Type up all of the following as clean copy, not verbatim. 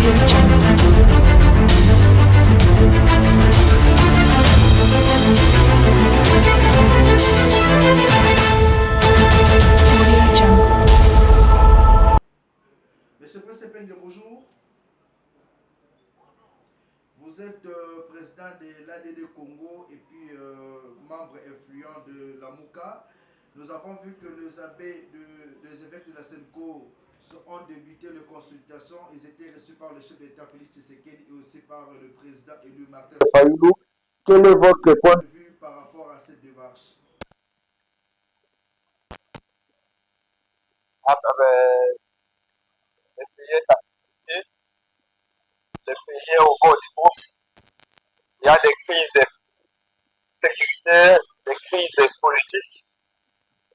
Monsieur Prince Epenge, bonjour. Vous êtes président de l'ADD Congo et puis membre influent de la MOUCA. Nous avons vu que les abbés des évêques de la Senko ont débuté les consultations. Ils étaient reçus par le chef d'État Félix Tshisekedi et aussi par le président élu Martin Fayulu. Quel est votre point de vue par rapport à cette démarche? Les pays au bord du gouffre, il y a des crises sécuritaires, des crises politiques,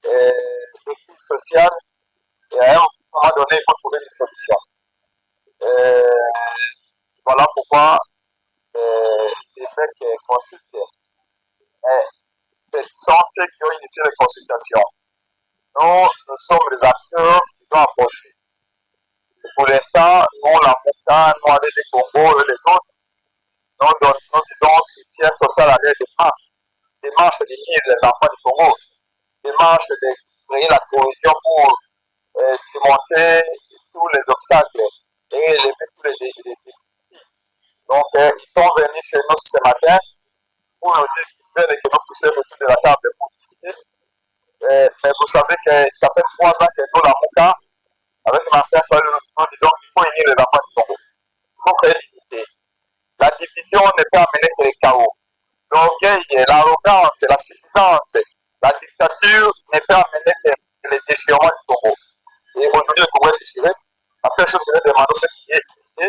des crises sociales, et à un moment donné, il faut trouver des solutions. Voilà pourquoi j'ai fait que consulter. C'est santé qui ont initié les consultations. Nous sommes les acteurs qui ont approché. Pour l'instant, nous, la MOUCA, nous, avec les Congo et les autres, nous disons soutien total à leur démarche. Démarche d'unir les enfants du Congo. Démarche de créer la cohésion pour surmonter tous les obstacles et lever tous les défis. Donc, ils sont venus chez nous ce matin pour nous dire qu'ils veulent que nous puissions autour de la table pour discuter. Mais vous savez que ça fait 3 ans que nous, la MOUCA, avec Martin Fayulu, nous disons qu'il faut unir les enfants du Congo. Il faut créer l'unité. La division ne peut amener que le chaos. L'orgueil, l'arrogance, la suffisance, la dictature ne peut amener que le déchirement du Congo. Et aujourd'hui, le Congo est déchiré. La seule chose que nous demandons, c'est qu'il y ait l'unité.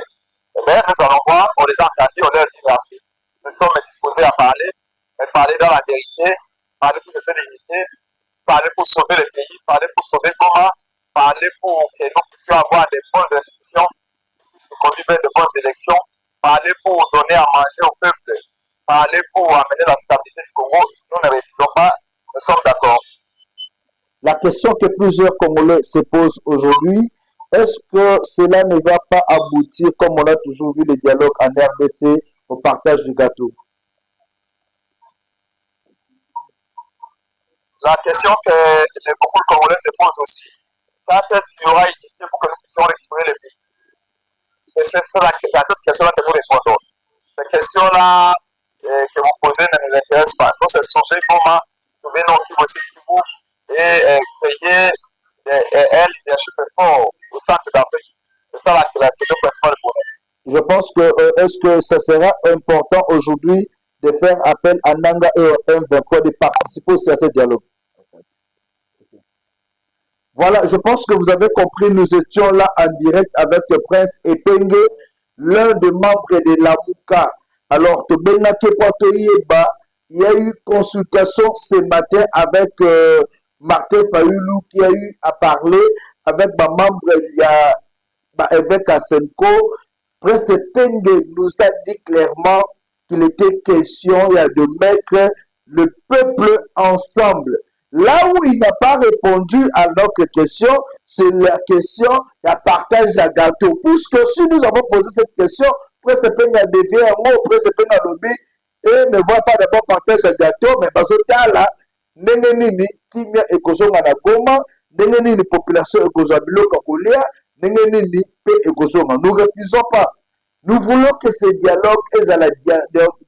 Mais nous allons voir, on les a entendus, on leur dit merci. Nous sommes disposés à parler, mais parler dans la vérité, parler pour cette l'unité, parler pour sauver le pays, parler pour sauver Goma, parler pour que nous puissions avoir des bonnes institutions, pour conduire de bonnes élections, parler pour donner à manger au peuple, parler pour amener la stabilité du Congo. Nous ne refusons pas, nous sommes d'accord. La question que plusieurs Congolais se posent aujourd'hui, est-ce que cela ne va pas aboutir, comme on a toujours vu le dialogue en RDC, au partage du gâteau? La question que beaucoup de Congolais se posent aussi, quand est-ce qu'il y aura unité pour que nous puissions récupérer le pays? C'est à cette question-là que nous répondons. Ces questions-là que vous posez ne nous intéressent pas. Nous, c'est sauver comment, sauver nos Kivu aussi Kivu et créer un leadership fort au centre d'Afrique. C'est ça la question principale pour nous. Je pense que est-ce que ça sera important aujourd'hui de faire appel à Nanga et au M23 de participer aussi à ce dialogue? Voilà, je pense que vous avez compris, nous étions là en direct avec le prince Epenge, l'un des membres de la MOUCA. Alors, il y a eu consultation ce matin avec Martin Fayulu qui a eu à parler avec ma membre, il y a évêque Asenko. Prince Epenge nous a dit clairement qu'il était question de mettre le peuple ensemble. Là où il n'a pas répondu à notre question, c'est la question du partage de gâteau. Puisque si nous avons posé cette question, Prince Epenge a dévié un mot, Prince Epenge a lobby et ne voit pas d'abord partage de gâteau, mais parce que là, nenenini kimia ekozonga na Goma, nenenini population ekozwa biloko kolia, nenenini pe ekozonga. Nous refusons pas. Nous voulons que ce dialogue est un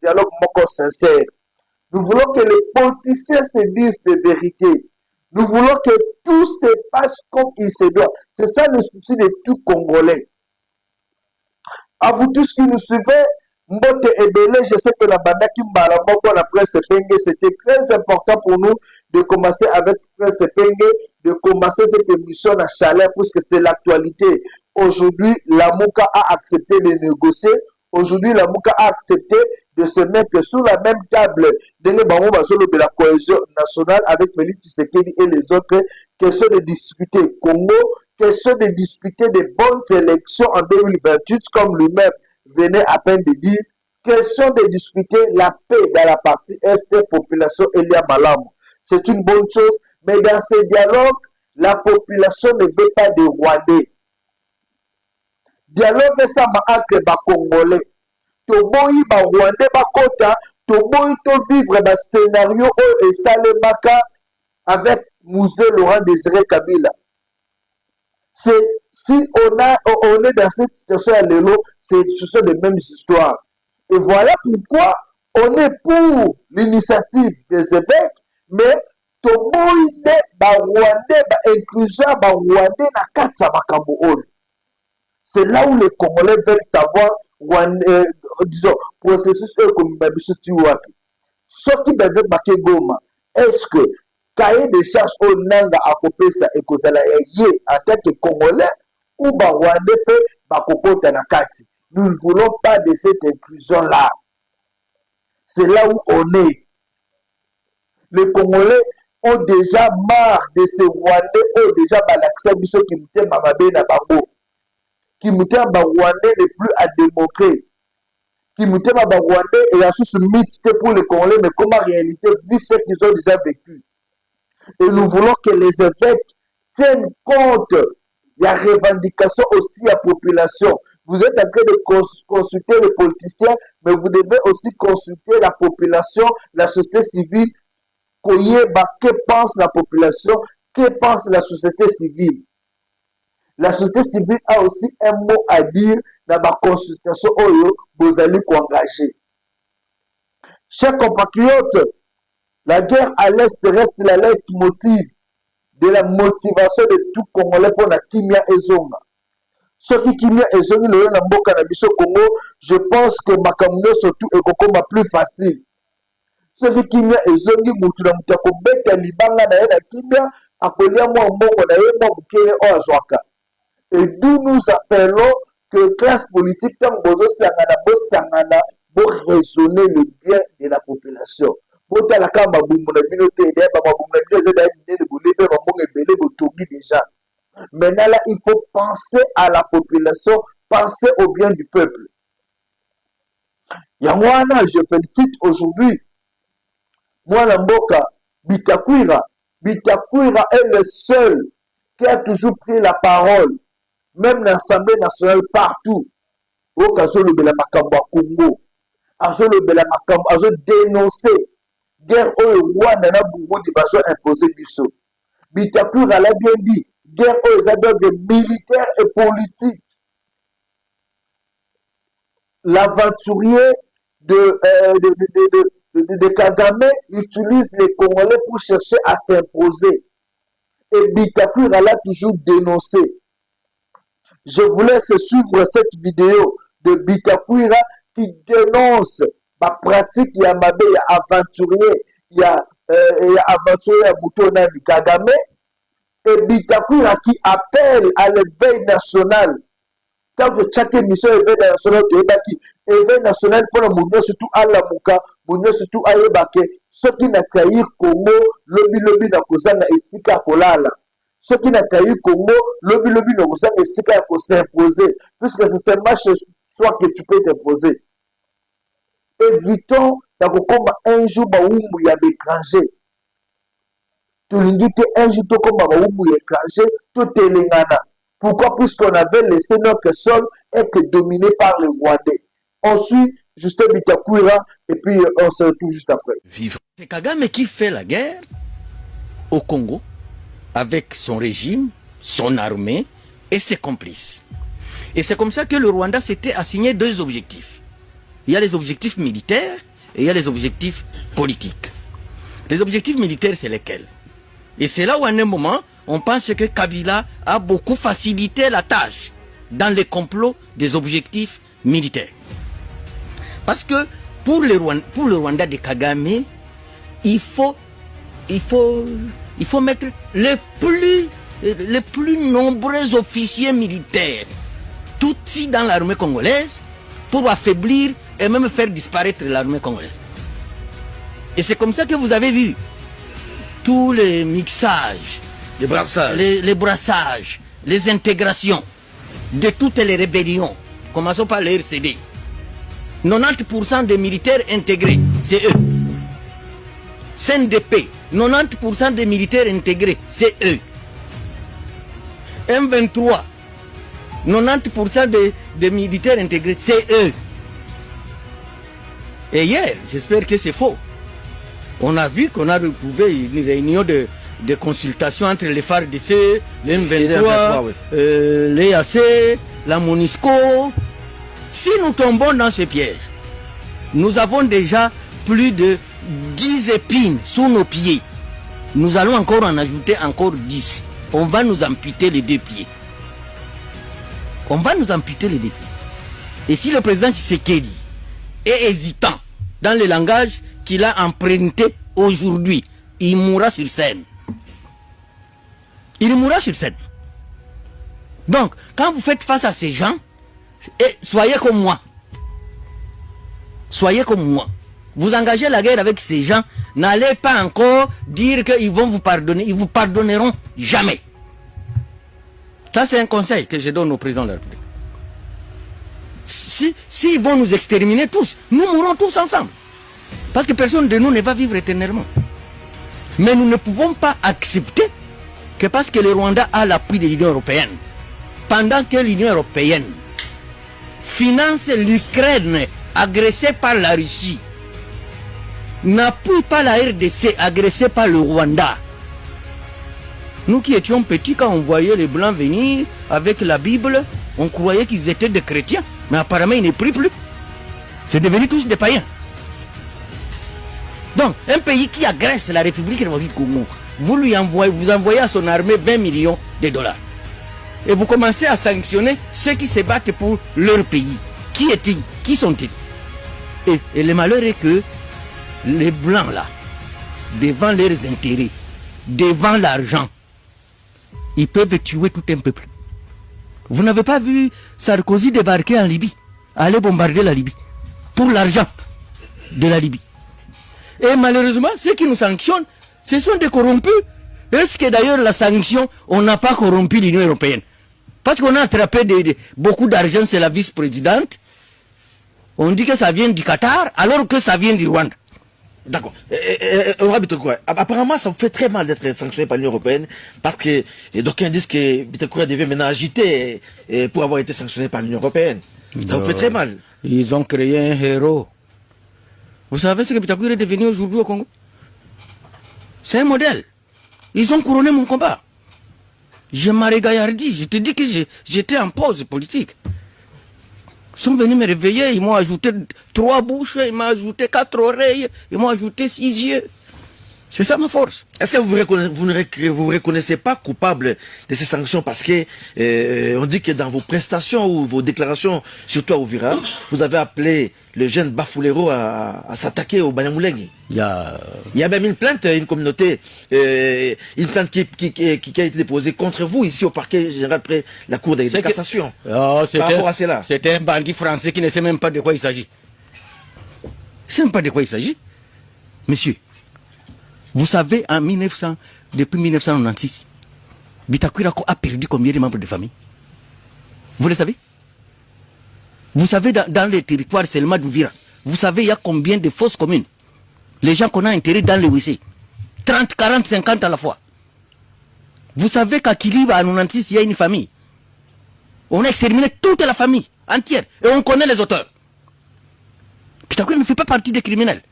dialogue moko sincère. Nous voulons que les politiciens se disent des vérités. Nous voulons que tout se passe comme il se doit. C'est ça le souci de tout Congolais. À vous tous qui nous suivez, Mbote Ebele, je sais que la Bandaki Mbalamoko, la presse Epenge, c'était très important pour nous de commencer avec presse Epenge, de commencer cette émission à chaleur, puisque c'est l'actualité. Aujourd'hui, la MOUCA a accepté de négocier. Aujourd'hui, la MOUCA a accepté de se mettre sous la même table de la cohésion nationale avec Félix Tshisekedi et les autres. Question de discuter Congo, question de discuter des bonnes élections en 2028, comme lui-même venait à peine de dire. Question de discuter la paix dans la partie est de la population Elia Malam. C'est une bonne chose, mais dans ces dialogues, la population ne veut pas de Rwandais. dialogue esama entre bacongolais toboyi barwandais bakota toboyi tovivre bascénario oyo esalemaka avec Musée Laurent Désiré Kabila. Si on est dans cette situation à l'élo, ce sont les mêmes histoires. Et voilà pourquoi on est pour l'initiative des évêques, mais toboyi ne barwandais inclusion barwandais na kati ya makambo oyo. C'est là où les Congolais veulent savoir, disons, processus comme Babichuti Wapi. Ce qui veut marquer Goma, est-ce que cahier de charge au Nanga à copier ça et que ça y est en tant que Congolais ou Rwandais peut Bakopota Nakati. Nous ne voulons pas de cette inclusion-là. C'est là où on est. Les Congolais ont déjà marre de ces Rwandais, ont déjà l'accès à ceux qui m'étaient Mamabe na Bango. Qui m'étaient Rwandais les plus à démontrer. Qui m'étaient Rwandais et à ce mythe pour les Congolais, mais comme en réalité, vu ce qu'ils ont déjà vécu. Et nous voulons que les évêques tiennent compte de la revendication aussi à la population. Vous êtes en train de consulter les politiciens, mais vous devez aussi consulter la population, la société civile. Que pense la population? Que pense la société civile? La société civile a aussi un mot à dire dans la consultation où vous allez engager. Chers compatriotes, la guerre à l'Est reste la leitmotiv de la motivation de tout Congolais pour la Kimia et Zonga. Ce qui Kimia et Zonga, le Namboka na biso Congo, je pense que Makamune surtout est beaucoup plus facile. Ce qui Kimia et Zonga, Moutuna Moutako Beka Libanga na Yena Kimia, Akolia Mwa Mbongo na Yena Mukele Oazwaka. Et d'où nous appelons que classe politique, tant que Sangana, pour raisonner le bien de la population. Déjà. Maintenant, là, il faut penser à la population, penser au bien du peuple. Yangwana, je félicite aujourd'hui. Moi, Mboka, Bitakwira est le seul qui a toujours pris la parole, même dans l'Assemblée nationale, partout. Au cas où le Makambo Congo, a dénoncé guerre au Rwanda na Burundi bazo imposer biso. Bitakwira l'a bien dit, guerre aux adeptes militaires et politiques. L'aventurier de Kagame utilise les Congolais pour chercher à s'imposer. Et Bitakwira l'a toujours dénoncé. Je vous laisse suivre cette vidéo de Bitakwira qui dénonce la pratique, il y a Mabé, il y a aventurier, il y a aventurier à Moutona du Kagame, et Bitakwira qui appelle à l'éveil national. Tant que chaque émission éveil national, éveil national pour le monde, surtout à la Mouka, monde surtout à Yebake, ceux qui n'a caillé Congo, lobby n'a kozanga et sika kolala. Ceux qui n'a caillé Congo, lobby n'a kozanga et sika ko s'imposer, puisque c'est ce match soit que tu peux t'imposer. Évitons d'avoir un jour baoumou ya l'étranger. Tu l'indiques un jour comme baoumou ya l'étranger, tout est l'engana. Pourquoi? Puisqu'on avait laissé notre sol être dominé par les Rwandais. On suit Justin Bitakwira et puis on se retrouve juste après. Vivre. C'est Kagame qui fait la guerre au Congo avec son régime, son armée et ses complices. Et c'est comme ça que le Rwanda s'était assigné deux objectifs. Il y a les objectifs militaires et il y a les objectifs politiques. Les objectifs militaires, c'est lesquels? Et c'est là où, à un moment, on pense que Kabila a beaucoup facilité la tâche dans les complots des objectifs militaires. Parce que pour le Rwanda de Kagame, il faut mettre les plus nombreux officiers militaires, tout ici dans l'armée congolaise, pour affaiblir et même faire disparaître l'armée congolaise. Et c'est comme ça que vous avez vu tous les mixages, les brassages, les intégrations de toutes les rébellions. Commençons par les RCD. 90% des militaires intégrés, c'est eux. CNDP, 90% des militaires intégrés, c'est eux. M23, 90% des militaires intégrés, c'est eux. Et hier, j'espère que c'est faux. On a vu qu'on a retrouvé une réunion de consultation entre les FARDC, les M23, l'EAC, la MONUSCO. Si nous tombons dans ce piège, nous avons déjà plus de 10 épines sous nos pieds. Nous allons encore en ajouter encore 10. On va nous amputer les 2 pieds. On va nous amputer les 2 pieds. Et si le président Tshisekedi est hésitant dans le langage qu'il a emprunté aujourd'hui, il mourra sur scène. Il mourra sur scène. Donc, quand vous faites face à ces gens, soyez comme moi. Soyez comme moi. Vous engagez la guerre avec ces gens, n'allez pas encore dire qu'ils vont vous pardonner. Ils vous pardonneront jamais. Ça, c'est un conseil que je donne au président de la République. S'ils vont nous exterminer tous, nous mourrons tous ensemble. Parce que personne de nous ne va vivre éternellement. Mais nous ne pouvons pas accepter que parce que le Rwanda a l'appui de l'Union européenne, pendant que l'Union européenne finance l'Ukraine agressée par la Russie, n'appuie pas la RDC agressée par le Rwanda. Nous qui étions petits, quand on voyait les Blancs venir avec la Bible, on croyait qu'ils étaient des chrétiens. Mais apparemment, ils ne prient plus. C'est devenu tous des païens. Donc, un pays qui agresse la République démocratique du Congo, vous envoyez à son armée 20 millions de dollars. Et vous commencez à sanctionner ceux qui se battent pour leur pays. Qui est-il? Qui sont-ils? Et le malheur est que les Blancs, là, devant leurs intérêts, devant l'argent, ils peuvent tuer tout un peuple. Vous n'avez pas vu Sarkozy débarquer en Libye, aller bombarder la Libye, pour l'argent de la Libye. Et malheureusement, ceux qui nous sanctionnent, ce sont des corrompus. Est-ce que d'ailleurs la sanction, on n'a pas corrompu l'Union européenne? Parce qu'on a attrapé beaucoup d'argent, c'est la vice-présidente. On dit que ça vient du Qatar, alors que ça vient du Rwanda. D'accord. Apparemment, ça vous fait très mal d'être sanctionné par l'Union européenne, parce que d'aucuns disent que Bitakoura devait maintenant agiter pour avoir été sanctionné par l'Union européenne. Ça vous fait très mal. Ils ont créé un héros. Vous savez ce que Bitakoura est devenu aujourd'hui au Congo? C'est un modèle. Ils ont couronné mon combat. Je m'arrête gaillardi. Je te dis que j'étais en pause politique. Ils sont venus me réveiller, ils m'ont ajouté 3 bouches, ils m'ont ajouté 4 oreilles, ils m'ont ajouté 6 yeux. C'est ça ma force. Est-ce que vous vous reconnaissez pas coupable de ces sanctions parce que on dit que dans vos prestations ou vos déclarations, surtout à Uvira, vous avez appelé le jeune Bafulero à s'attaquer au Banyamulenge. Il y a même une plainte, une communauté, une plainte qui a été déposée contre vous ici au parquet général près la cour de cassation. Par rapport à cela. C'était un bandit français qui ne sait même pas de quoi il s'agit. Il ne sait même pas de quoi il s'agit. Monsieur, vous savez, depuis 1996, Bitakwirako a perdu combien de membres de famille? Vous le savez? Vous savez, dans les territoires seulement d'Ouvira, vous savez, il y a combien de fausses communes? Les gens qu'on a enterrés dans les WC. 30, 40, 50 à la fois. Vous savez qu'à Kiliba, à 96, il y a une famille. On a exterminé toute la famille entière. Et on connaît les auteurs. Bitakwira ne fait pas partie des criminels.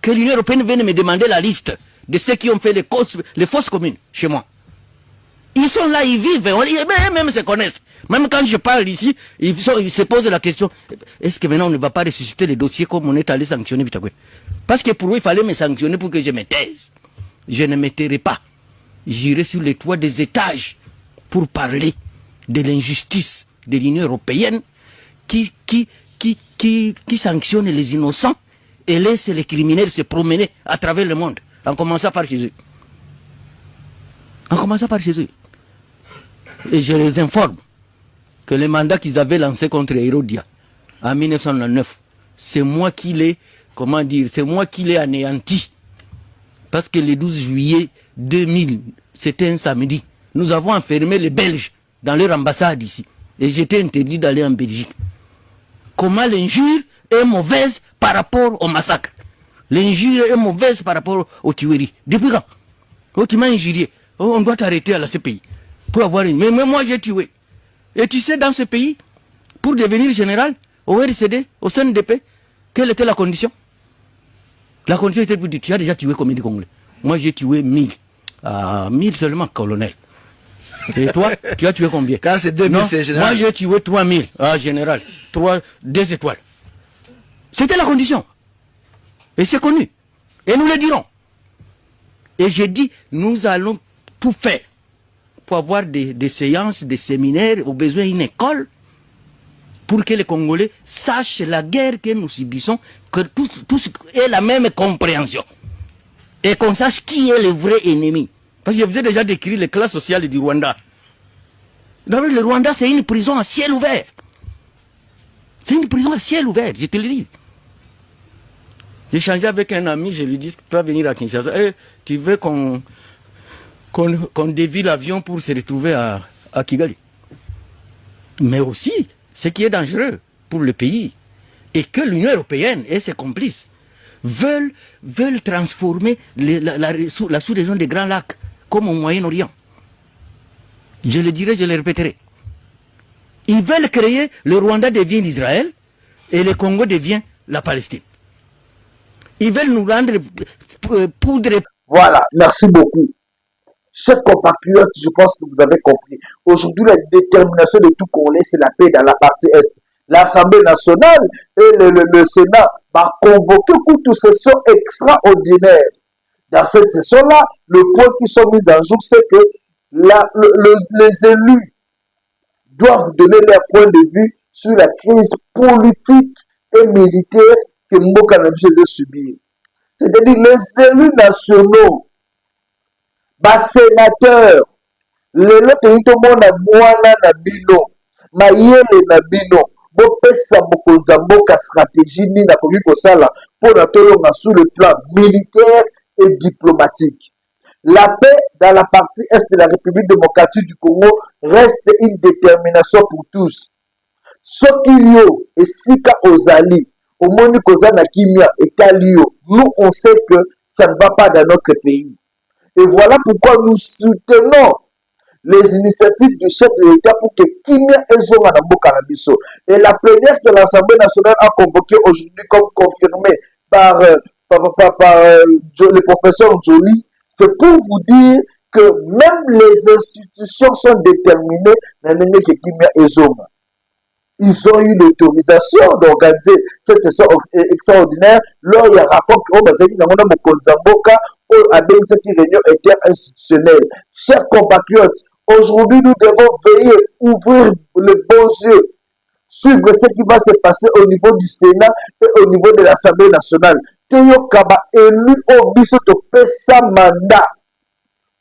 Que l'Union européenne vienne me demander la liste de ceux qui ont fait les fausses communes chez moi. Ils sont là, ils vivent, même se connaissent. Même quand je parle ici, ils se posent la question, est-ce que maintenant on ne va pas ressusciter les dossiers comme on est allé sanctionner Bitakwira? Parce que pour eux, il fallait me sanctionner pour que je me taise. Je ne me tairai pas. J'irai sur les toits des étages pour parler de l'injustice de l'Union européenne qui sanctionne les innocents et laisse les criminels se promener à travers le monde, en commençant par chez eux. En commençant par chez eux. Et je les informe que le mandat qu'ils avaient lancé contre Hérodia en 1999, c'est moi qui l'ai, c'est moi qui l'ai anéanti. Parce que le 12 juillet 2000, c'était un samedi, nous avons enfermé les Belges dans leur ambassade ici. Et j'étais interdit d'aller en Belgique. Comment l'injure est mauvaise par rapport au massacre. L'injure est mauvaise par rapport aux tueries. Depuis quand? Oh, tu m'as injurié. Oh, on doit t'arrêter à la CPI. Pour avoir une... Mais moi, j'ai tué. Et tu sais, dans ce pays, pour devenir général, au RCD, au CNDP, quelle était la condition? La condition était pour dire, tu as déjà tué combien de Congolais? Moi, j'ai tué 1000. 1000 seulement, colonel. Et toi, tu as tué combien? Quand c'est 2000, c'est général. Moi, j'ai tué 3000. Général. 2 étoiles. C'était la condition. Et c'est connu. Et nous le dirons. Et j'ai dit, nous allons tout faire pour avoir des séances, des séminaires, au besoin une école, pour que les Congolais sachent la guerre que nous subissons, que tous aient la même compréhension. Et qu'on sache qui est le vrai ennemi. Parce que je vous ai déjà décrit les classes sociales du Rwanda. D'abord, le Rwanda, c'est une prison à ciel ouvert. C'est une prison à ciel ouvert, je te le dis. J'ai changé avec un ami, je lui dis, tu vas venir à Kinshasa. Tu veux qu'on dévie l'avion pour se retrouver à Kigali. Mais aussi, ce qui est dangereux pour le pays, et que l'Union européenne et ses complices veulent transformer la sous-région des Grands Lacs comme au Moyen-Orient. Je le dirai, je le répéterai. Ils veulent créer, le Rwanda devient l'Israël et le Congo devient la Palestine. Ils veulent nous rendre poudre. Voilà, merci beaucoup. Chers compatriotes, je pense que vous avez compris. Aujourd'hui, la détermination de tout Congolais, c'est la paix dans la partie Est. L'Assemblée nationale et le Sénat va convoquer une session extraordinaire. Dans cette session-là, le point qui sont mis en jour, c'est que les élus doivent donner leur point de vue sur la crise politique et militaire que Mboka Nabiso a subir. C'est-à-dire les élus nationaux, sénateurs, les lotemona mwana na bino, mayele na bino, bopesa mokonza mboka stratégie ni na koki kosala pour na tolonga sur le plan militaire et diplomatique. La paix dans la partie est de la République démocratique du Congo reste une détermination pour tous. Sokilio et Sika Ozali, au monde Kozana Kimia et Kalio, nous on sait que ça ne va pas dans notre pays. Et voilà pourquoi nous soutenons les initiatives du chef de l'État pour que Kimia et Zonga Namboka Nabiso. Et la plénière que l'Assemblée nationale a convoquée aujourd'hui, comme confirmé par le professeur Joly, c'est pour vous dire que même les institutions sont déterminées dans le que Kimia et Zonga. Ils ont eu l'autorisation d'organiser cette session extraordinaire. Lors il y a un rapport qui a dit que cette réunion était institutionnelle. Chers compatriotes, aujourd'hui nous devons veiller, ouvrir les bons yeux, suivre ce qui va se passer au niveau du Sénat et au niveau de l'Assemblée nationale. Toyokaba élu au biso to pesa mandat.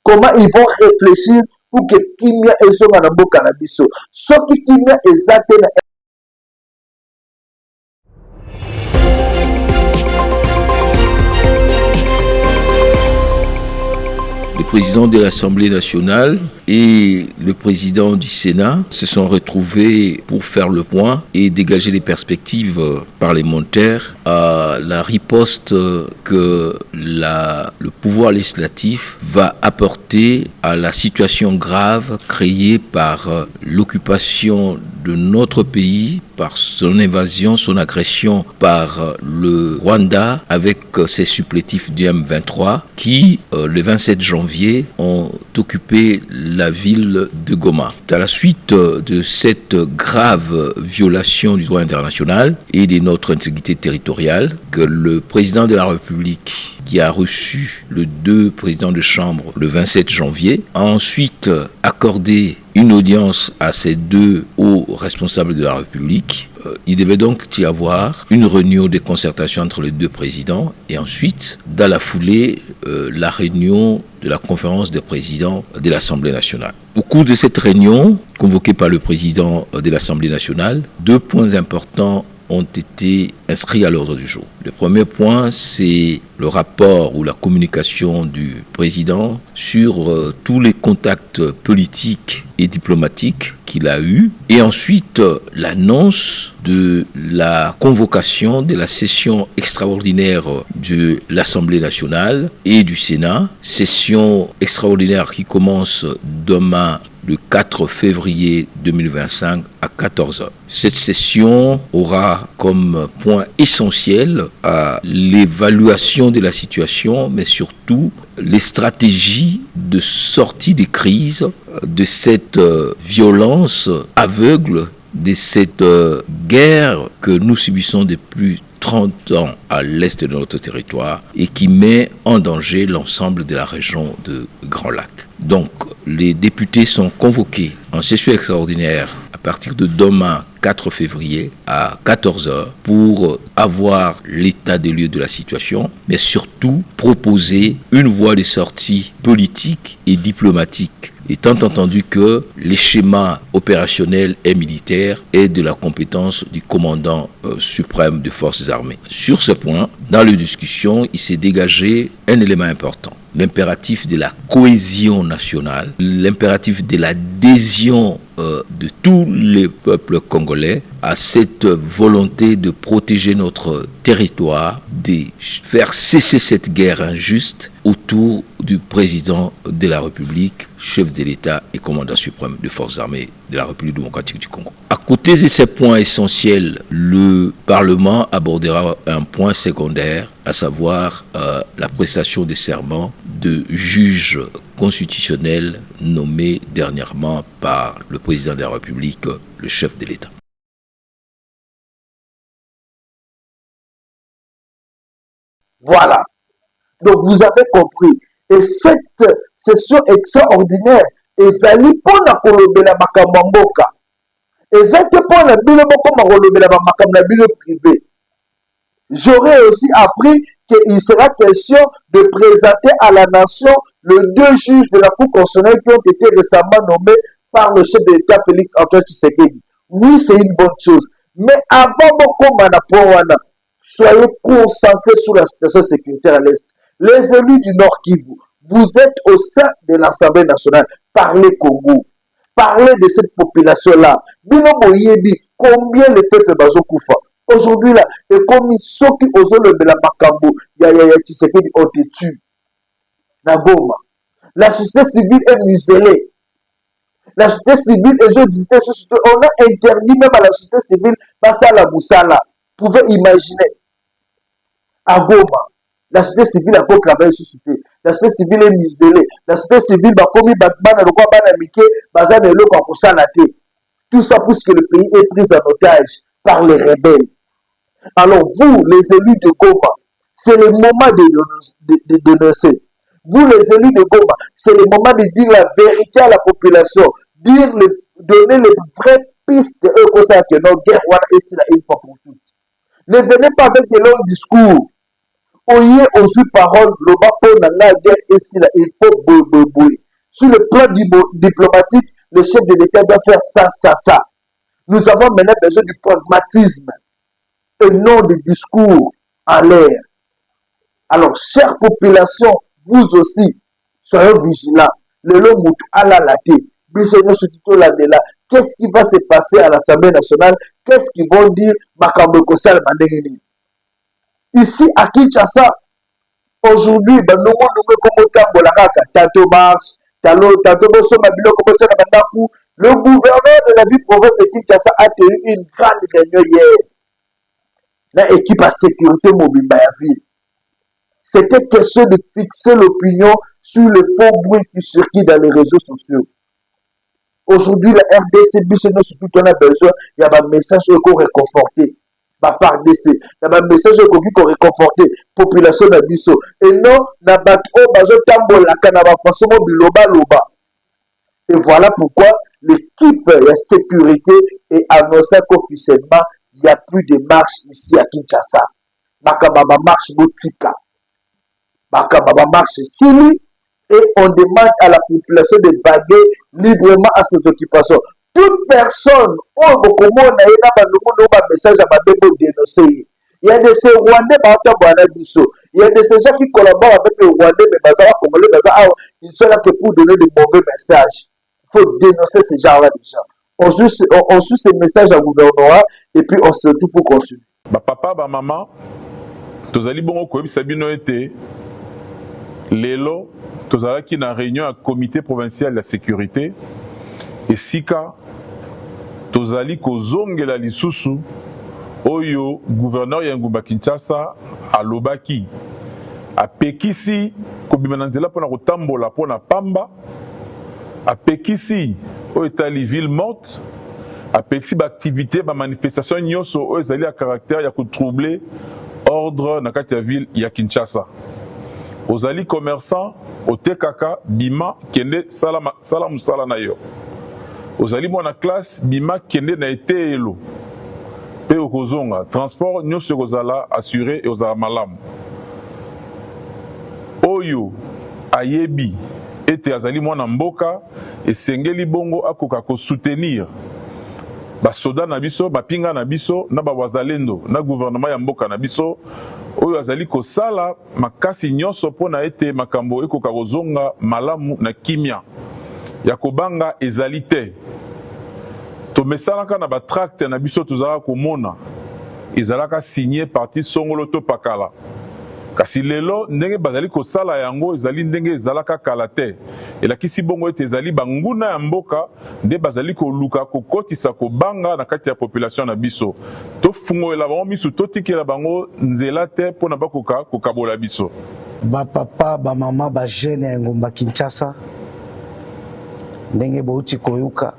Comment ils vont réfléchir pour que Kimia et Zonga na mboka na biso. Soki Kimia ezate na le président de l'Assemblée nationale et le président du Sénat se sont retrouvés pour faire le point et dégager les perspectives parlementaires à la riposte que le pouvoir législatif va apporter à la situation grave créée par l'occupation de notre pays, par son invasion, son agression par le Rwanda avec ses supplétifs du M23 qui, le 27 janvier, ont occupé la ville de Goma. À la suite de cette grave violation du droit international et de notre intégrité territoriale, que le président de la République, qui a reçu les 2 présidents de chambre le 27 janvier, a ensuite accordé une audience à ces 2 hauts responsables de la République. Il devait donc y avoir une réunion de concertation entre les 2 présidents et ensuite, dans la foulée, la réunion de la conférence des présidents de l'Assemblée nationale. Au cours de cette réunion, convoquée par le président de l'Assemblée nationale, 2 points importants ont été inscrits à l'ordre du jour. Le premier point, c'est le rapport ou la communication du président sur tous les contacts politiques et diplomatiques qu'il a eus. Et ensuite, l'annonce de la convocation de la session extraordinaire de l'Assemblée nationale et du Sénat. Session extraordinaire qui commence demain le 4 février 2025 à 14 h. Cette session aura comme point essentiel l'évaluation de la situation, mais surtout les stratégies de sortie des crises, de cette violence aveugle, de cette guerre que nous subissons depuis 30 ans à l'est de notre territoire et qui met en danger l'ensemble de la région de Grand Lac. Donc, les députés sont convoqués en session extraordinaire à partir de demain 4 février à 14 h pour avoir l'état des lieux de la situation, mais surtout proposer une voie de sortie politique et diplomatique, étant entendu que les schémas opérationnels et militaires est de la compétence du commandant suprême des forces armées. Sur ce point, dans les discussions, il s'est dégagé un élément important. L'impératif de la cohésion nationale, l'impératif de l'adhésion de tous les peuples congolais à cette volonté de protéger notre territoire, de faire cesser cette guerre injuste autour du président de la République, chef de l'État et commandant suprême des forces armées de la République démocratique du Congo. À côté de ces points essentiels, le Parlement abordera un point secondaire, à savoir la prestation de serment de juges constitutionnels nommés dernièrement par le président de la République, le chef de l'État. Voilà. Donc vous avez compris. Et cette session extraordinaire, ezali pona kolobela makambo mboka. Ezali pona bino moko makolobela makambo na bino privé. J'aurais aussi appris qu'il sera question de présenter à la nation les deux juges de la Cour constitutionnelle qui ont été récemment nommés par le chef de l'État Félix Antoine Tshisekedi. Oui, c'est une bonne chose. Mais avant de soyez concentrés sur la situation sécuritaire à l'Est. Les élus du Nord Kivu, vous êtes au sein de l'Assemblée nationale. Parlez Congo. Parlez de cette population-là. Bino Boyebi, combien le peuple bazo koufa. Aujourd'hui, là, et comme ceux qui osent le la Makambo, ya Tshisekedi ont été tués. Na Goma. La société civile est muselée. La société civile, on a interdit même à la société civile, passer à la Boussala. Vous pouvez imaginer. À Goma, la société civile a pas travaillé sur société. La société civile est muselée. La société civile va commis Batman, le roi Banamike, Bazan et l'autre en Kousanaté. Tout ça puisque le pays est pris en otage par les rebelles. Alors vous, les élus de Goma, c'est le moment de dénoncer. Vous, les élus de Goma, c'est le moment de dire la vérité à la population, donner les vraies pistes de eux comme ça que nos guerres ici là une fois pour toutes. Ne venez pas avec de longs discours. Oyez aux paroles, le bateau dans la guerre ici là, il faut bouiller. Sur le plan diplomatique, le chef de l'État doit faire ça. Nous avons maintenant besoin du pragmatisme et non de discours en l'air. Alors, chère population, vous aussi, soyez vigilants. Le long moutou à la laté. Qu'est-ce qui va se passer à l'Assemblée nationale? Qu'est-ce qu'ils vont dire? Ici, à Kinshasa, aujourd'hui, le gouverneur de la ville-province de Kinshasa a tenu une grande réunion hier. L'équipe à sécurité mobile à ville. C'était question de fixer l'opinion sur les faux bruits qui circulent dans les réseaux sociaux. Aujourd'hui, la RDC, surtout, on a besoin, il y a un message qui est réconforté. FARDC, il y a un message qui est réconforté. Population de Bisso. Et non, na batro, bazo tambola, kanaba façon loba. Et voilà pourquoi l'équipe de sécurité est annoncée qu'officiellement, il n'y a plus de marche ici à Kinshasa. Bakababa marche Botika. Bakababa marche Sili. Et on demande à la population de vaguer librement à ses occupations. Toute personne, message à dénoncer. Il y a de ces Rwandais, il y a de ces gens qui collaborent avec les Rwandais, mais ils sont là que pour donner de mauvais messages. Il faut dénoncer ces gens-là déjà. On suit ces messages à gouvernement et puis on se retrouve pour continuer. Papa, maman, tous allez bon au Sabino était Lelo, tous allez qui dans réunion à comité provincial de la sécurité. esika tozali kozongela lisusu oyo gouverneur ya ngumba Kinshasa alobaki apekisi kobima na nzela mpona kotambola mpona pamba, apekisi oyo etali ville morte, apekisi baaktivité bamanifestation nyonso oyo ezali ya caractère ya kotroubler ordre na kati ya ville ya Kinshasa. Ozali commerçant otekaka bima kende sala musala na yo. Ozali mwana classe bima kende na etelo pe okozonga transport nyonso kozala assuré et ozala malamu. Oyo ayebi ete azali mwana mboka esengeli bongo akoka ko soutenir basoda na biso, bapinga na biso na bawazalendo na gouvernement ya mboka na biso oyo azali kosala makasi nyonso mpona ete makambo ekoka kozonga malamu na kimia ya kobanga ezali te. Tomesalaka na batracte na biso tozalaka komona ezalaka signé parti songolo to pakala, kasi lelo ndenge bazali kosala yango ezali ndenge ezalaka kala te. Elakisi bongo ete ezali banguna ya mboka nde bazali koluka kokotisa kobanga na kati ya population na biso. Tofungolela bango misu totikela bango nzela te mpona bakoka kokabola biso. Bapapa bamama bajene ya ngumba Kinshasa ndenge bauti koyuka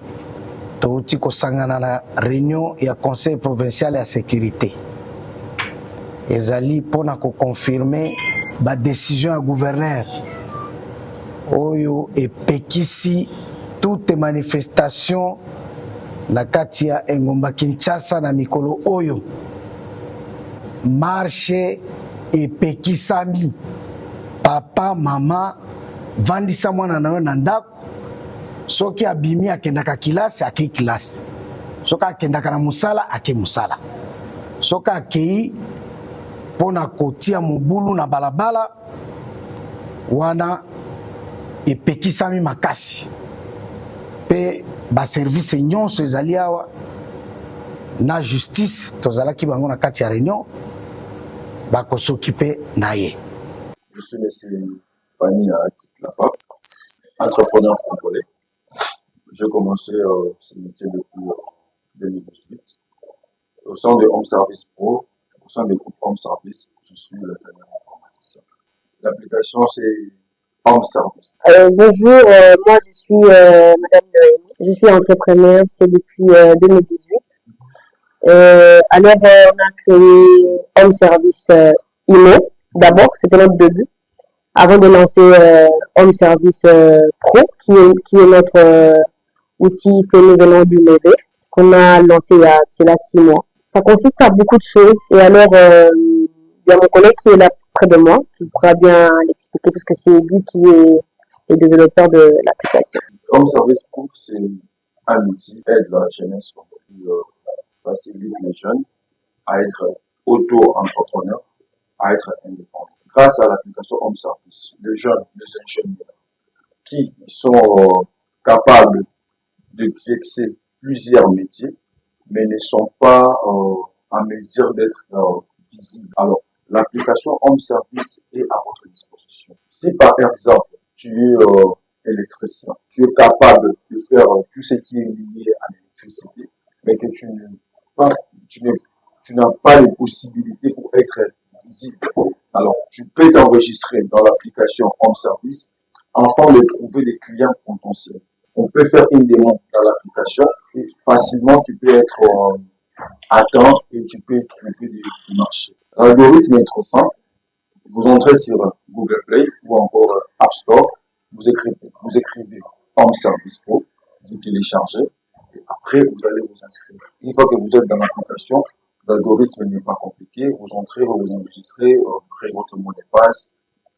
touti kosangana na réunion ya conseil provincial ya sécurité ezali pona ko confirmer ba décision ya gouverneur oyo epekisi toute manifestation na kati ya ngumba Kinshasa na mikolo oyo marche epekisami. Papa mama vandisa mwana na yo na ndako, soki abimi akendaka kilasi ake kilasi, soki akendaka na musala ake musala, soki akei pona kotia mobulu na balabala wana epekisami makasi. Pe ba service nyonso ezali awa na justice tozalaki bango na kati ya réunion bakosokipe na ye. Je suis M. Fanny Lapa, entrepreneur congolais. J'ai commencé ce métier depuis 2018. Au sein de Home Service Pro, au sein du groupe Home Service, je suis le ingénieur informaticien. L'application, c'est Home Service. Bonjour, moi je suis Madame Noémie. Je suis entrepreneur, c'est depuis 2018. Alors, on a créé Home Service IMO. D'abord, c'était notre début, avant de lancer Home Service Pro, qui est notre outil que nous venons d'innover, qu'on a lancé il y a 6 mois. Ça consiste à beaucoup de choses. Et alors, il y a mon collègue qui est là près de moi, qui pourra bien l'expliquer, puisque c'est lui qui est le développeur de l'application. Home Service Pro, c'est un outil qui aide la jeunesse, qui facilite les jeunes à être auto-entrepreneurs, à être indépendants. Grâce à l'application Home Service, les jeunes, les ingénieurs qui sont capables d'exercer plusieurs métiers, mais ne sont pas en mesure d'être visibles. Alors, l'application Home Service est à votre disposition. Si par exemple, tu es électricien, tu es capable de faire tout ce qui est lié à l'électricité, mais que tu n'as pas les possibilités pour être visible. Alors, tu peux t'enregistrer dans l'application Home Service afin de trouver des clients potentiels. On peut faire une demande dans l'application et facilement tu peux être atteint et tu peux trouver des marchés. L'algorithme est trop simple. Vous entrez sur Google Play ou encore App Store, vous écrivez Home Service Pro, vous téléchargez et après vous allez vous inscrire. Une fois que vous êtes dans l'application, l'algorithme n'est pas compliqué, vous entrez, vous vous enregistrez, vous créez votre mot de passe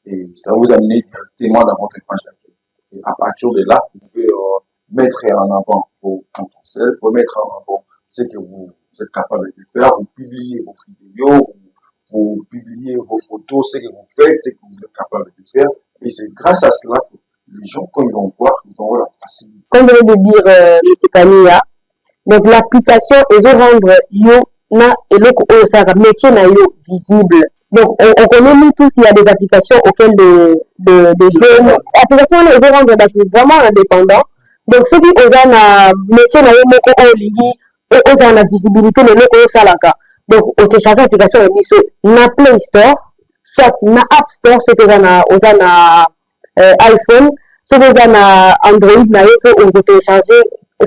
et ça vous amène directement dans votre page d'accueil. Et à partir de là, vous pouvez mettre en avant vos potentiels, vous mettre en avant ce que vous êtes capable de faire, vous publiez vos vidéos, vous publiez vos photos, ce que vous faites, ce que vous êtes capable de faire. Et c'est grâce à cela que les gens, quand ils vont voir, ils vont la facilité. Comme je viens de dire, M. Kania, donc l'application, ils ont rendre yo na et le métier na yo visible. Donc, on connaît nous tous, il y a des applications auxquelles des jeunes, applications, ils ont rendre vraiment indépendants. Donc ceux qui osent na métier na moko olingi osent na visibilité le loko salaka. Donc on télécharge l'application Miso na Play Store, soit na App Store, ceux qui osent na iPhone, ceux qui osent na Android na on peut télécharger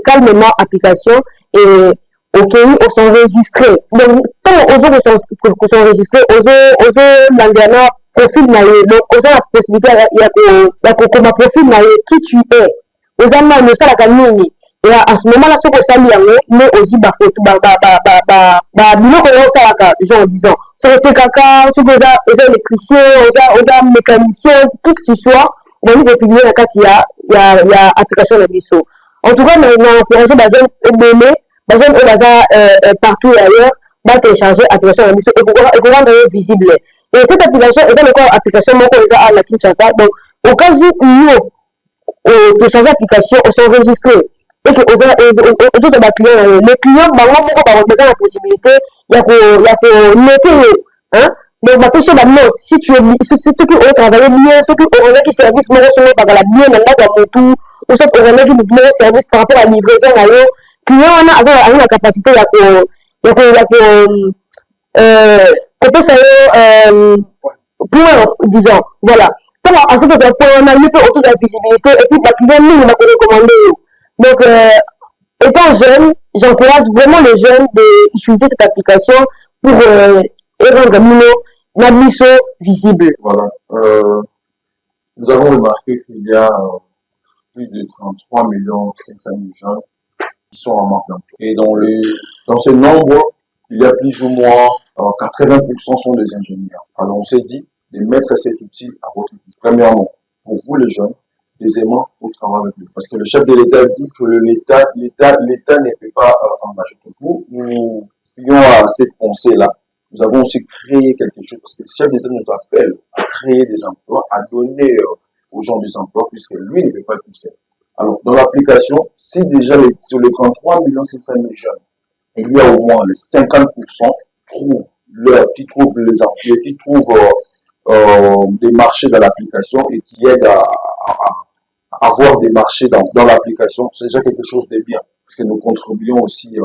calmement l'application et ok, on s'enregistre. Donc quand on s'enregistre, on l'engagement profil na donc on a la possibilité ya comme profil na qui tu es. On a le ça la camini. Et à ce moment-là, ce que ça lui a mais aussi ba photo ba biloko yo ça la genre disons. Sur le caca, sur les électriciens, aux mécaniciens, qui que tu sois, on va nous publier quand il y a application de Miso. En tout cas, on a encouragé les jeunes aimer, les jeunes au partout ailleurs, va télécharger l'application de Miso et pour rendre visible. Et cette application, c'est une application à la Kinshasa. Donc, au cas où on télécharge l'application, on s'enregistre. Et que aux autres clients, les clients, ont besoin de la possibilité, il y a noter. Hein? Donc, ma question est note. Si tu veux travailler mieux, ceux qui ont un service, mais par la bien, dans tout, ou ceux qui ont un service par rapport à la livraison, client, on a la capacité, disons, voilà. À ce que ça peut en aller autour de la visibilité et puis la client nous m'a recommandé. Donc, étant jeune, j'encourage vraiment les jeunes d'utiliser cette application pour rendre la Miso visible. Voilà. Nous avons remarqué qu'il y a plus de 33 500 000 jeunes qui sont en manque d'emploi. Et dans ce nombre, il y a plus ou moins 80% sont des ingénieurs. Alors on s'est dit de mettre cet outil à votre disposition. Premièrement, pour vous les jeunes, deuxièmement, pour travailler avec lui. Parce que le chef de l'État dit que l'État ne peut pas engager. Nous ayons à cette pensée-là. Nous avons aussi créé quelque chose parce que le chef de l'État nous appelle à créer des emplois, à donner aux gens des emplois puisque lui ne peut pas tout faire. Alors, dans l'application, si déjà sur les 33 500 000 jeunes, il y a au moins les 50% qui trouvent les emplois, qui trouvent des marchés dans l'application et qui aident à avoir des marchés dans l'application. C'est déjà quelque chose de bien, parce que nous contribuons aussi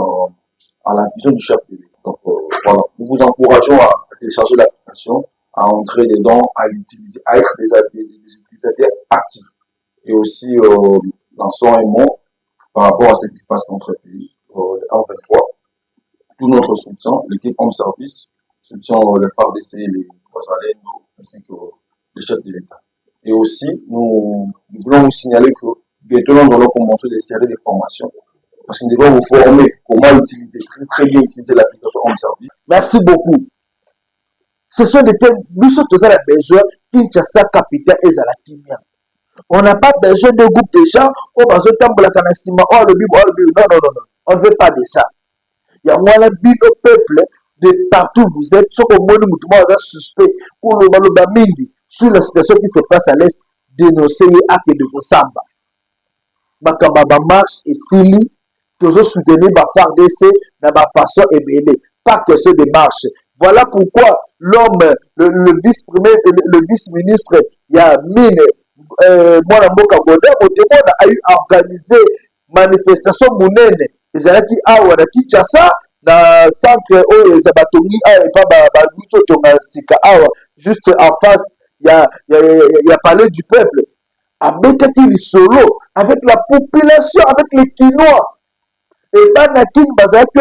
à la vision du chef de l'État. Donc voilà, nous vous encourageons à télécharger l'application, à entrer dedans, à l'utiliser, à être des utilisateurs actifs. Et aussi, lançons un mot par rapport à ce qui se passe dans notre pays, en 23. Tout notre soutien, l'équipe Home Service, soutient le FARDC, les Wazalendo, ainsi que les chefs de l'État. Et aussi, nous voulons vous signaler que bientôt nous allons commencer des séries de formations, parce que nous devons vous former comment utiliser, très bien utiliser l'application Home Service. Merci beaucoup. Ce sont des thèmes, nous sommes tous à la besoin, Kinshasa, capitale et Zalakimia. On n'a pas besoin de groupe de gens, on va se tambour la canasima, oh le bible, non. On ne veut pas de ça. Il y a moins de peuple de partout vous êtes, ce qu'on a suspect pour le Malobamingi sur la situation qui se passe à l'est, dénoncer les actes de vos samba. Bakamba marche et Sili, toujours soutenir ma FARDC dans ma façon ébélée. Pas que ceux des marches. Voilà pourquoi l'homme, le vice-ministre, il y a Mine, moi, a eu organisé manifestation mounene. Les gens qui ont Kinshasa, dans le centre où les abatongi juste en face, il y a palais du peuple. À Betati solo, avec la population, avec les Kinois. Et Banakin Bazaki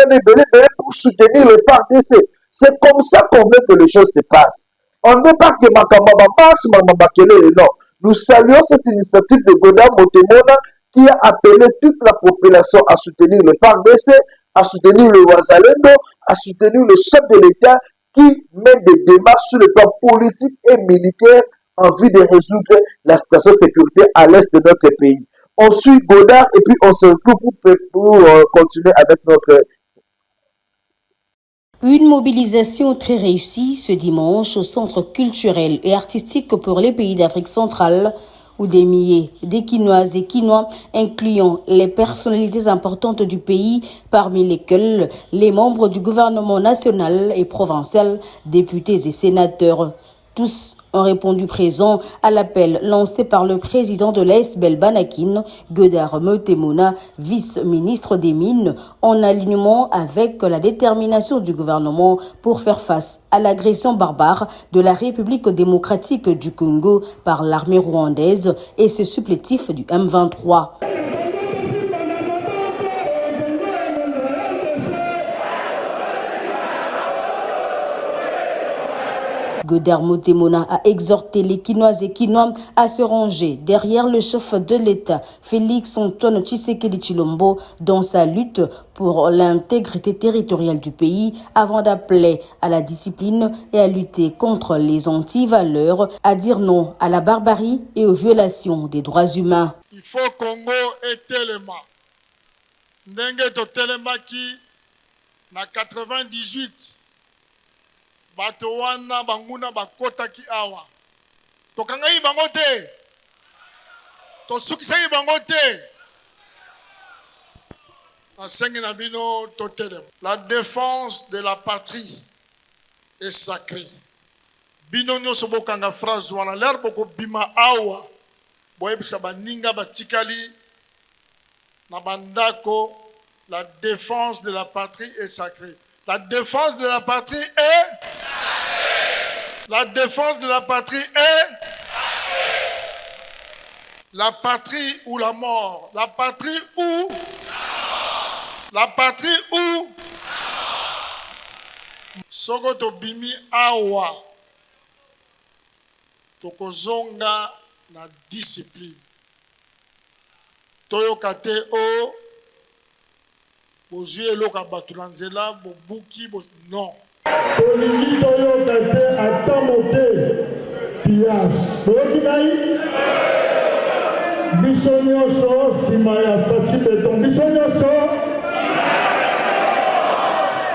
pour soutenir le FARDC. C'est comme ça qu'on veut que les choses se passent. On ne veut pas que Makamba marche, Makambakele, non. Nous saluons cette initiative de Godard Motemona qui a appelé toute la population à soutenir le FARDC, à soutenir le Wazalendo, à soutenir le chef de l'État qui met des démarches sur le plan politique et militaire en vue de résoudre la situation de sécurité à l'est de notre pays. On suit Godard et puis on se retrouve pour continuer avec notre... Une mobilisation très réussie ce dimanche au Centre culturel et artistique pour les pays d'Afrique centrale où des milliers d'Équinoises et Quinois, incluant les personnalités importantes du pays, parmi lesquelles les membres du gouvernement national et provincial, députés et sénateurs. Tous ont répondu présent à l'appel lancé par le président de l'ASBEL Banakin, Godard Motemona, vice-ministre des Mines, en alignement avec la détermination du gouvernement pour faire face à l'agression barbare de la République démocratique du Congo par l'armée rwandaise et ses supplétifs du M23. Godard Motemona a exhorté les Kinoises et Kinois à se ranger derrière le chef de l'État, Félix Antoine Tshisekedi Tshilombo, dans sa lutte pour l'intégrité territoriale du pays, avant d'appeler à la discipline et à lutter contre les anti-valeurs, à dire non à la barbarie et aux violations des droits humains. Il faut Congo et Telema. Ndenge to Telema qui, na 98, bato wana banguna bakotaki awa tokangai bango te tosukisaki bango te nasengi na bino totelema. La défense de la patrie est sacrée. Bino nyonso bokanga phrase wana ler boko bima awa boyebisa baninga batikali na bandako. La défense de la patrie est sacrée. La défense de la patrie est sacrée. La défense de la patrie est sacrée. La patrie ou la mort. La patrie ou la mort. La patrie ou la mort. Soko to bimi awa tokozonga na discipline. Toyoka te o bozwi eloka bato na nzela bobuki non. Tolingi toyoka te ata moke pillage boyoki nai biso nyonso nsima ya faci beton biso nyonso.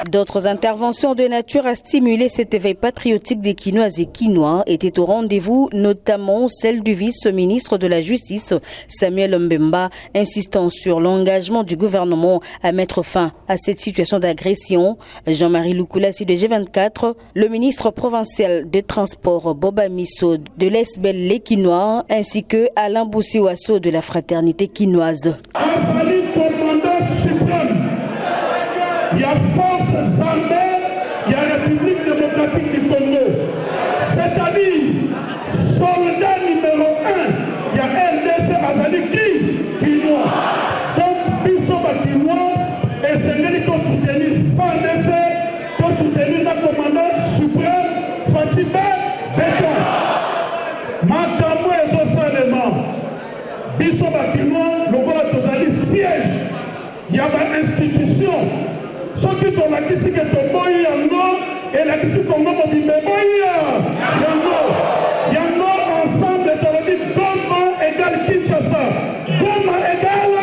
D'autres interventions de nature à stimuler cet éveil patriotique des Kinoises et Kinois étaient au rendez-vous, notamment celle du vice-ministre de la Justice, Samuel Mbemba, insistant sur l'engagement du gouvernement à mettre fin à cette situation d'agression. Jean-Marie Lukulasi de G24, le ministre provincial de Transport Boba Misso de l'ASBEL Les Kinois, ainsi que Alain Boussiwasso de la Fraternité Kinoise. Il y a forces armées, il y a la République démocratique du Congo. C'est-à-dire, soldat numéro 1, il y a RDC Azali Kinois. Donc, Bissoba Kinois, et c'est lui qui a soutenu FARDC, qui a soutenu le commandant suprême, Fatibé Béton. Makambo et Zosalement, Bissoba Kinois, le roi Tozali siège. Il y a une institution. Ceux qui ont la question que tu bois yango et la question qu'on a mobile yango ensemble tu as dit Goma égale Kinshasa, Goma égale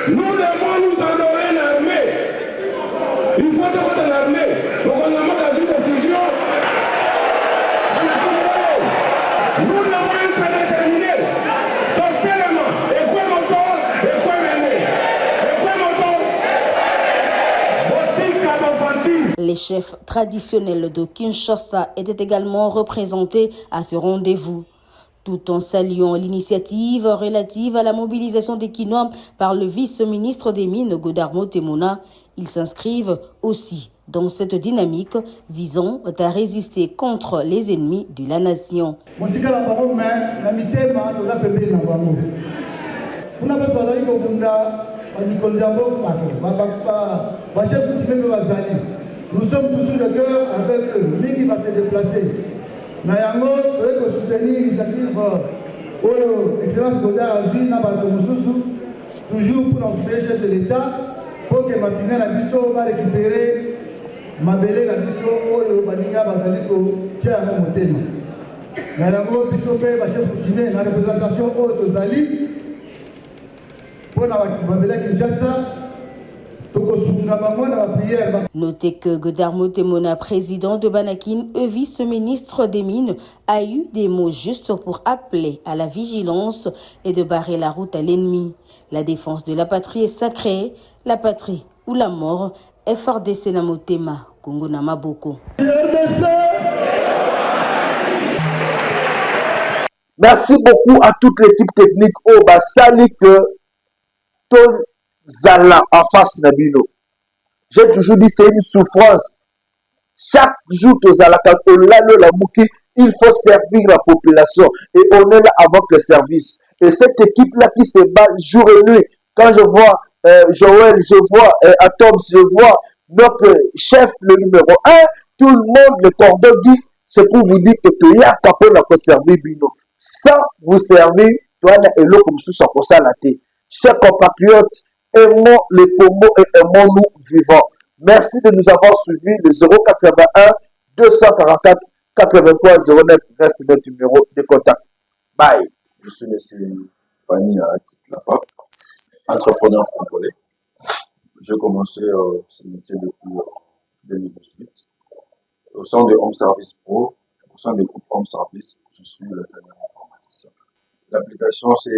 nous devons nous adorer l'armée. Il faut avoir l'armée. Donc on a mal une décision. Nous devons être déterminés. Donc tellement et quoi moteur. Les chefs traditionnels de Kinshasa étaient également représentés à ce rendez-vous. Tout en saluant l'initiative relative à la mobilisation des Kinois par le vice-ministre des Mines, Godard Motemona, ils s'inscrivent aussi dans cette dynamique visant à résister contre les ennemis de la nation. Nous sommes tous sur le cœur avec lui qui va se déplacer. Nayango, nous devons soutenir l'initiative Excellence Godard Azul, toujours pour notre chef de l'État, pour que Mapinga Nabiso va récupérer Mabele Nabiso, Oyo Baninga Bazaliko, Tia Motema. Nayango, Biso Pé, chef continuer la représentation Oyo Zali, pour la Mabele Kinshasa. Notez que Godard Motemona, président de Banakin et vice-ministre des Mines, a eu des mots justes pour appeler à la vigilance et de barrer la route à l'ennemi. La défense de la patrie est sacrée, la patrie ou la mort. FRDC Namotema, Congo na maboko. Merci beaucoup à toute l'équipe technique au Basali que ton Zala en face Nabino. J'ai toujours dit c'est une souffrance. Chaque jour, il faut servir la population et on est là avec le service. Et cette équipe-là qui se bat jour et nuit, quand je vois Joël, je vois Atoms, je vois notre chef, le numéro 1, tout le monde, le cordon dit, c'est pour vous dire que tu as capé la servir Bino. Sans vous servir, tu as un lot comme ça pour ça la tête. Chers compatriotes, aimons les Congo et aimons-nous vivants. Merci de nous avoir suivis. Le 081 244 83 09 reste notre numéro de contact. Bye. Je suis M. Fanny Lapa, entrepreneur congolais. J'ai commencé ce métier depuis 2018. Au sein de Home Service Pro, au sein du groupe Home Service, je suis le ingénieur informaticien. L'application, c'est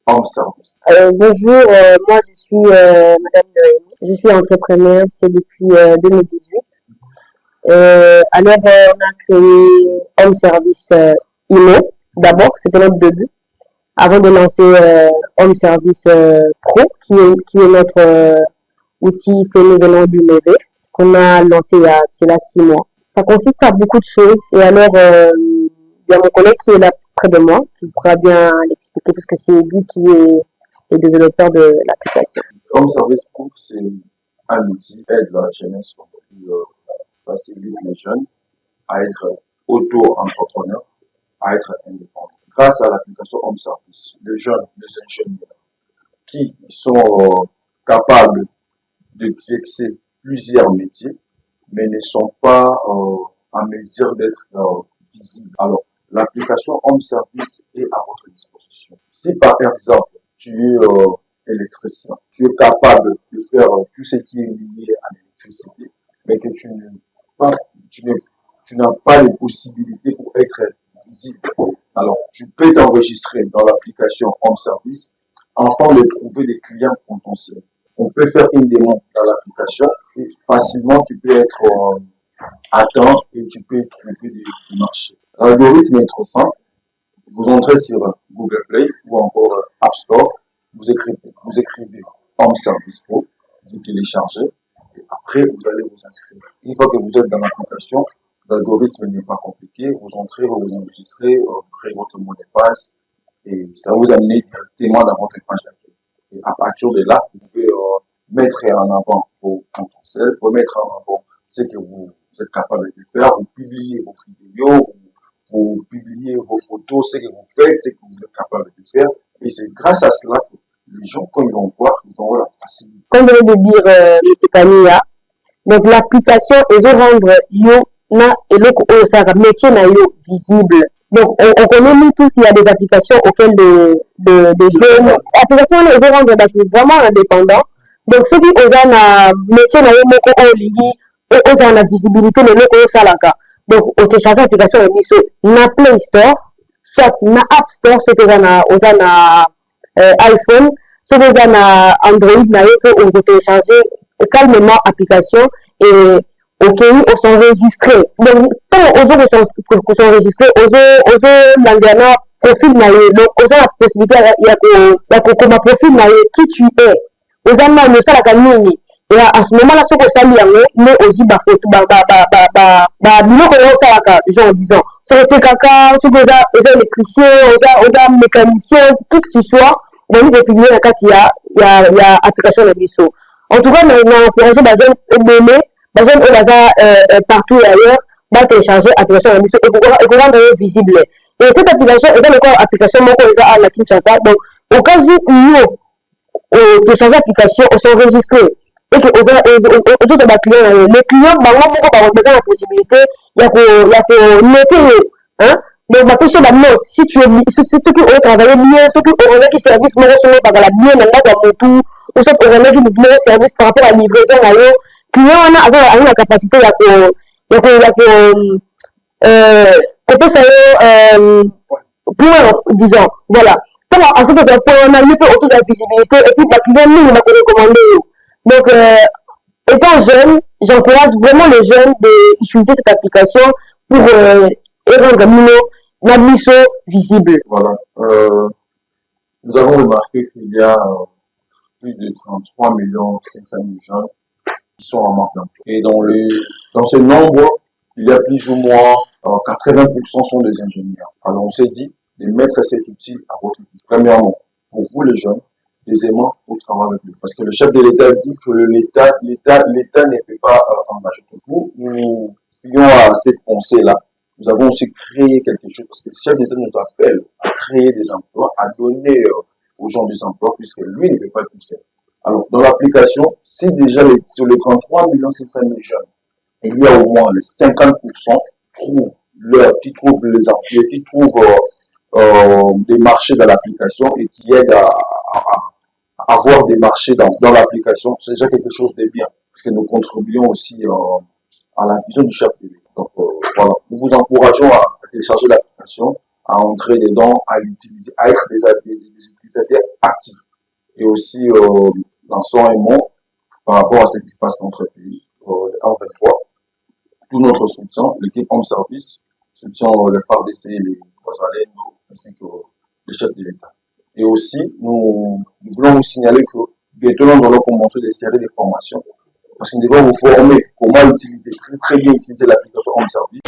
Home Service. Bonjour, moi je suis Madame Noémie. Je suis entrepreneur, c'est depuis 2018. Alors, on a créé Home Service IMO. D'abord, c'était notre début. Avant de lancer Home Service Pro, qui est notre outil que nous venons d'innover, qu'on a lancé il y a 6 mois. Ça consiste à beaucoup de choses. Et alors, il y a mon collègue qui est là près de moi, qui pourra bien l'expliquer, puisque c'est lui qui est le développeur de l'application. Home Service Pro, c'est un outil qui aide la jeunesse qui facilite les jeunes à être auto-entrepreneurs, à être indépendants. Grâce à l'application Home Service, les jeunes, les ingénieurs qui sont capables d'exercer plusieurs métiers, mais ne sont pas en mesure d'être visibles. Alors, l'application Home Service est à votre disposition. Si par exemple, tu es électricien, tu es capable de faire tout ce qui est lié à l'électricité, mais que tu n'as pas les possibilités pour être visible. Alors, tu peux t'enregistrer dans l'application Home Service afin de trouver des clients potentiels. On peut faire une demande dans l'application et facilement tu peux être atteint et tu peux trouver des marchés. L'algorithme est trop simple. Vous entrez sur Google Play ou encore App Store, vous écrivez Home Service Pro, vous téléchargez et après vous allez vous inscrire. Une fois que vous êtes dans l'application, l'algorithme n'est pas compliqué, vous entrez, vous vous enregistrez, vous créez votre mot de passe et ça vous amène directement dans votre page d'accueil. Et à partir de là, vous pouvez mettre en avant vos potentiels, vous mettre en avant ce que vous êtes capable de faire, vous publiez vos vidéos, vous publiez vos photos, ce que vous faites, ce que vous êtes capable de faire. Et c'est grâce à cela que les gens, quand ils vont voir, ils vont avoir la facilité. Comme venait de dire M. Kania, donc l'application est de rendre yo na et le métier na yo visible. Donc on connaît nous tous, il y a des applications auxquelles des jeunes applications les rendre vraiment indépendants. Donc ceux qui osent un métier na yo moko o ligi osent la visibilité le loko salaka. Donc on télécharge l'application na Play Store, soit na App Store, ceux qui osent na iPhone, ceux qui osent na Android na yo que on peut télécharger calmement l'application et ok, on s'enregistre. Donc, quand on veut s'enregistrer, on veut profil naïe. Donc, on a la possibilité, il y a comme profil naïe, qui tu es. On a le seul à gagner. Et à ce moment-là, ce qu'on s'allie, mais aussi, genre, disons, sur le TKK, sur les électriciens, aux mécaniciens, qui que tu sois, on va nous publier quand il y a application de l'ISO. En tout cas, on a encouragé les jeunes aimer. Les gens partout ailleurs vont télécharger l'application et rendre visible. Et cette application, c'est encore l'application à la Kinshasa. Donc, au cas où on télécharge l'application, on s'enregistre. Et que aux autres clients, les clients, ont besoin de la possibilité, il y a noter. Hein? Donc, ma question est note. Si tu es, ceux qui ont travaillé bien, ceux qui ont un service, par la bien, dans mon tour, ou ceux qui ont un service par rapport à la livraison, client a la capacité disons, voilà. À ce que ça peut en aller autour de la visibilité et puis la client nous va recommander. Donc, étant jeune, j'encourage vraiment les jeunes d'utiliser cette application pour rendre Nabiso visible. Voilà. Nous avons remarqué qu'il y a plus de 33 500 000 jeunes qui sont en manque d'emploi. Et dans ce nombre, il y a plus ou moins 80% sont des ingénieurs. Alors on s'est dit de mettre cet outil à votre disposition. Premièrement, pour vous les jeunes, deuxièmement, pour travailler avec lui. Parce que le chef de l'État dit que l'État ne peut pas engager. Nous ayons à cette pensée-là. Nous avons aussi créé quelque chose parce que le chef d'État nous appelle à créer des emplois, à donner aux gens des emplois puisque lui ne peut pas tout faire. Alors, dans l'application, si déjà sur les 33 500 000 jeunes, il y a au moins les 50% qui trouvent des marchés dans l'application et qui aident à avoir des marchés dans l'application, c'est déjà quelque chose de bien parce que nous contribuons aussi à la vision du chef de l'État. Donc voilà, nous vous encourageons à télécharger l'application, à entrer dedans, à l'utiliser, à être des utilisateurs actifs. Et aussi, lançons un mot par rapport à ce qui se passe dans notre pays, en 23. Tout notre soutien, l'équipe Home Service, soutient les FARDC, les Wazalendo, ainsi que les chefs de l'État. Et aussi, nous voulons vous signaler que bientôt nous allons commencer des séries de formations parce que nous devons vous former comment utiliser, très bien utiliser l'application Home Service.